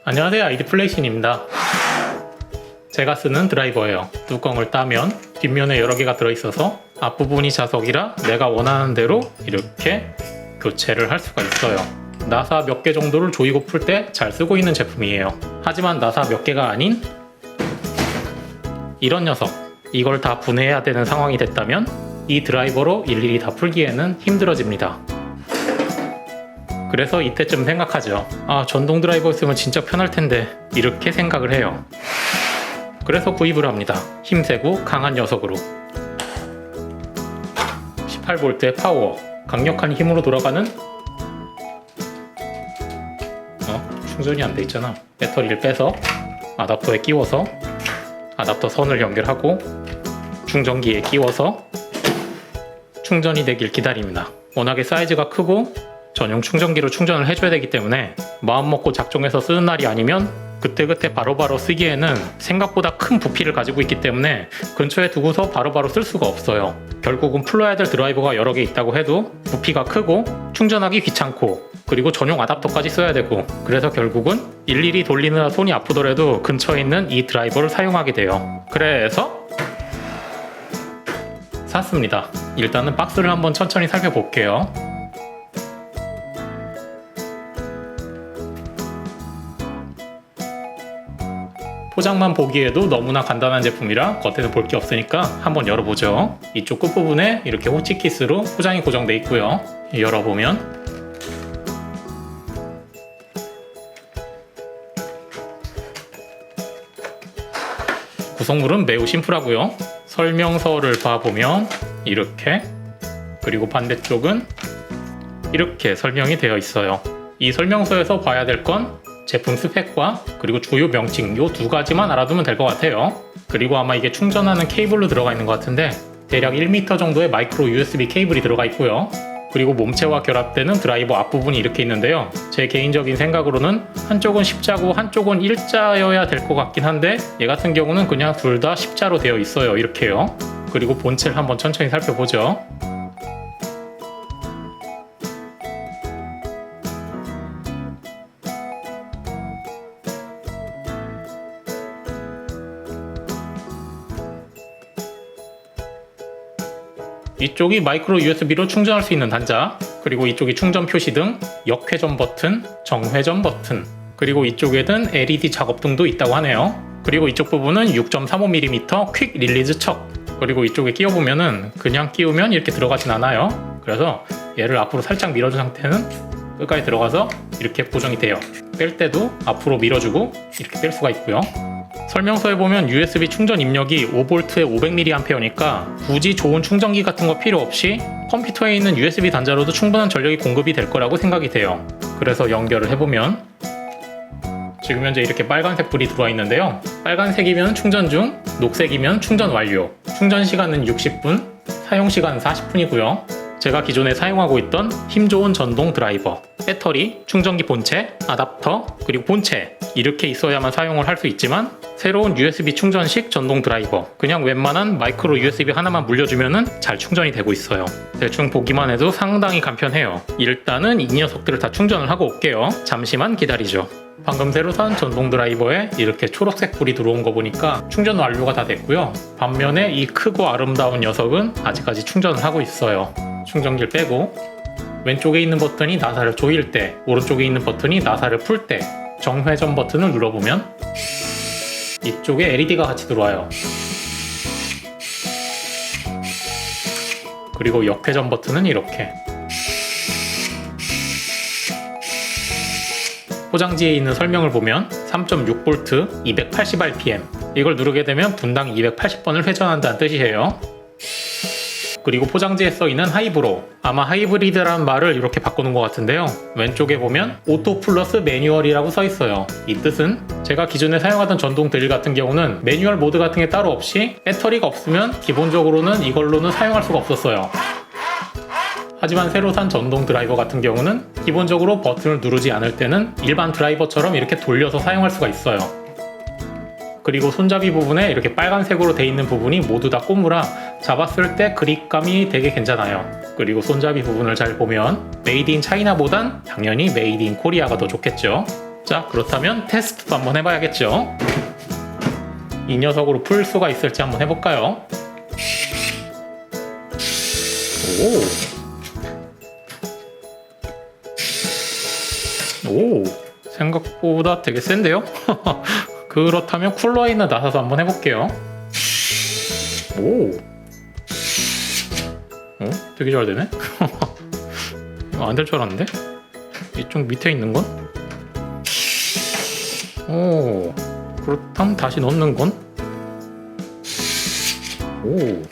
안녕하세요, 아이디플레이신입니다. 제가 쓰는 드라이버예요. 뚜껑을 따면 뒷면에 여러 개가 들어있어서 앞부분이 자석이라 내가 원하는 대로 이렇게 교체를 할 수가 있어요. 나사 몇 개 정도를 조이고 풀 때 잘 쓰고 있는 제품이에요. 하지만 나사 몇 개가 아닌 이런 녀석, 이걸 다 분해해야 되는 상황이 됐다면 이 드라이버로 일일이 다 풀기에는 힘들어집니다. 그래서 이때쯤 생각하죠. 전동 드라이버 있으면 진짜 편할 텐데, 이렇게 생각을 해요. 그래서 구입을 합니다. 힘세고 강한 녀석으로 18V의 파워, 강력한 힘으로 돌아가는 충전이 안 돼 있잖아. 배터리를 빼서 아답터에 끼워서 아답터 선을 연결하고 충전기에 끼워서 충전이 되길 기다립니다. 워낙에 사이즈가 크고 전용 충전기로 충전을 해줘야 되기 때문에 마음먹고 작정해서 쓰는 날이 아니면 그때그때 바로바로 쓰기에는 생각보다 큰 부피를 가지고 있기 때문에 근처에 두고서 바로바로 쓸 수가 없어요. 결국은 풀러야 될 드라이버가 여러 개 있다고 해도 부피가 크고 충전하기 귀찮고 그리고 전용 아답터까지 써야 되고, 그래서 결국은 일일이 돌리느라 손이 아프더라도 근처에 있는 이 드라이버를 사용하게 돼요. 그래서 샀습니다. 일단은 박스를 한번 천천히 살펴볼게요. 포장만 보기에도 너무나 간단한 제품이라 겉에는 볼 게 없으니까 한번 열어보죠. 이쪽 끝부분에 이렇게 호치키스로 포장이 고정되어 있고요. 열어보면 구성물은 매우 심플하고요. 설명서를 봐보면 이렇게, 그리고 반대쪽은 이렇게 설명이 되어 있어요. 이 설명서에서 봐야 될 건 제품 스펙과 그리고 주요 명칭, 요 두 가지만 알아두면 될 것 같아요. 그리고 아마 이게 충전하는 케이블로 들어가 있는 것 같은데 대략 1m 정도의 마이크로 USB 케이블이 들어가 있고요. 그리고 몸체와 결합되는 드라이버 앞부분이 이렇게 있는데요. 제 개인적인 생각으로는 한쪽은 십자고 한쪽은 일자여야 될 것 같긴 한데 얘 같은 경우는 그냥 둘 다 십자로 되어 있어요. 이렇게요. 그리고 본체를 한번 천천히 살펴보죠. 이쪽이 마이크로 USB로 충전할 수 있는 단자, 그리고 이쪽이 충전 표시등, 역회전 버튼, 정회전 버튼, 그리고 이쪽에는 LED 작업등도 있다고 하네요. 그리고 이쪽 부분은 6.35mm 퀵 릴리즈 척, 그리고 이쪽에 끼워보면은 그냥 끼우면 이렇게 들어가진 않아요. 그래서 얘를 앞으로 살짝 밀어준 상태는 끝까지 들어가서 이렇게 고정이 돼요. 뺄 때도 앞으로 밀어주고 이렇게 뺄 수가 있고요. 설명서에 보면 USB 충전 입력이 5V에 500mAh니까 굳이 좋은 충전기 같은 거 필요 없이 컴퓨터에 있는 USB 단자로도 충분한 전력이 공급이 될 거라고 생각이 돼요. 그래서 연결을 해보면 지금 현재 이렇게 빨간색 불이 들어와 있는데요. 빨간색이면 충전 중, 녹색이면 충전 완료. 충전 시간은 60분, 사용 시간은 40분이고요. 제가 기존에 사용하고 있던 힘 좋은 전동 드라이버, 배터리, 충전기 본체, 아답터, 그리고 본체 이렇게 있어야만 사용을 할 수 있지만 새로운 USB 충전식 전동 드라이버, 그냥 웬만한 마이크로 USB 하나만 물려주면은 잘 충전이 되고 있어요. 대충 보기만 해도 상당히 간편해요. 일단은 이 녀석들을 다 충전을 하고 올게요. 잠시만 기다리죠. 방금 새로 산 전동 드라이버에 이렇게 초록색 불이 들어온 거 보니까 충전 완료가 다 됐고요. 반면에 이 크고 아름다운 녀석은 아직까지 충전을 하고 있어요. 충전기를 빼고 왼쪽에 있는 버튼이 나사를 조일 때, 오른쪽에 있는 버튼이 나사를 풀 때 정회전 버튼을 눌러보면 이쪽에 LED가 같이 들어와요. 그리고 역회전 버튼은 이렇게. 포장지에 있는 설명을 보면 3.6V 280rpm, 이걸 누르게 되면 분당 280번을 회전한다는 뜻이에요. 그리고 포장지에 써있는 하이브로, 아마 하이브리드라는 말을 이렇게 바꾸는 것 같은데요. 왼쪽에 보면 오토 플러스 매뉴얼이라고 써있어요. 이 뜻은 제가 기존에 사용하던 전동 드릴 같은 경우는 매뉴얼 모드 같은 게 따로 없이 배터리가 없으면 기본적으로는 이걸로는 사용할 수가 없었어요. 하지만 새로 산 전동 드라이버 같은 경우는 기본적으로 버튼을 누르지 않을 때는 일반 드라이버처럼 이렇게 돌려서 사용할 수가 있어요. 그리고 손잡이 부분에 이렇게 빨간색으로 돼 있는 부분이 모두 다 고무라 잡았을 때 그립감이 되게 괜찮아요. 그리고 손잡이 부분을 잘 보면 메이드 인 차이나보단 당연히 메이드 인 코리아가 더 좋겠죠. 자, 그렇다면 테스트도 한번 해봐야겠죠. 이 녀석으로 풀 수가 있을지 한번 해볼까요? 오, 생각보다 되게 센데요? 그렇다면 쿨러에 있는 나사도 한번 해볼게요. 오, 되게 잘 되네? 이거 안 될 줄 알았는데? 이쪽 밑에 있는 건? 오, 그렇다면 다시 넣는 건? 오,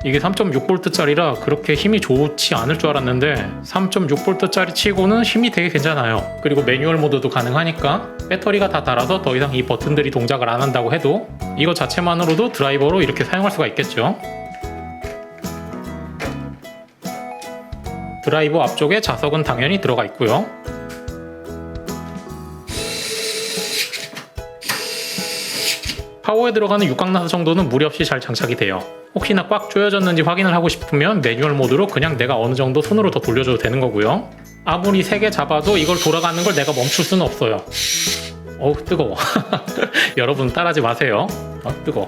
이게 3.6V짜리라 그렇게 힘이 좋지 않을 줄 알았는데 3.6V짜리 치고는 힘이 되게 괜찮아요. 그리고 매뉴얼 모드도 가능하니까 배터리가 다 닳아서 더 이상 이 버튼들이 동작을 안 한다고 해도 이거 자체만으로도 드라이버로 이렇게 사용할 수가 있겠죠. 드라이버 앞쪽에 자석은 당연히 들어가 있고요. 파워에 들어가는 육각나사 정도는 무리 없이 잘 장착이 돼요. 혹시나 꽉 조여졌는지 확인을 하고 싶으면 매뉴얼 모드로 그냥 내가 어느 정도 손으로 더 돌려줘도 되는 거고요. 아무리 세게 잡아도 이걸 돌아가는 걸 내가 멈출 수는 없어요. 어우, 뜨거워. 여러분 따라하지 마세요. 뜨거워.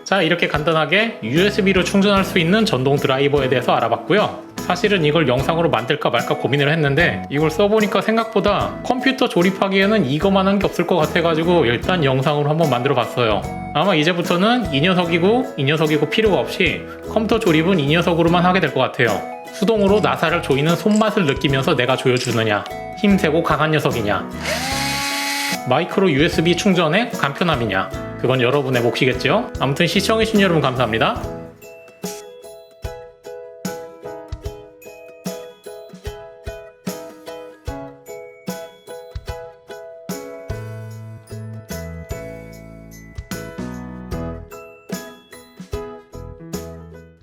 자, 이렇게 간단하게 USB로 충전할 수 있는 전동 드라이버에 대해서 알아봤고요. 사실은 이걸 영상으로 만들까 말까 고민을 했는데 이걸 써보니까 생각보다 컴퓨터 조립하기에는 이거만 한 게 없을 것 같아가지고 일단 영상으로 한번 만들어 봤어요. 아마 이제부터는 이 녀석이고 필요가 없이 컴퓨터 조립은 이 녀석으로만 하게 될 것 같아요. 수동으로 나사를 조이는 손맛을 느끼면서 내가 조여주느냐, 힘세고 강한 녀석이냐, 마이크로 USB 충전의 간편함이냐, 그건 여러분의 몫이겠죠. 아무튼 시청해주신 여러분 감사합니다.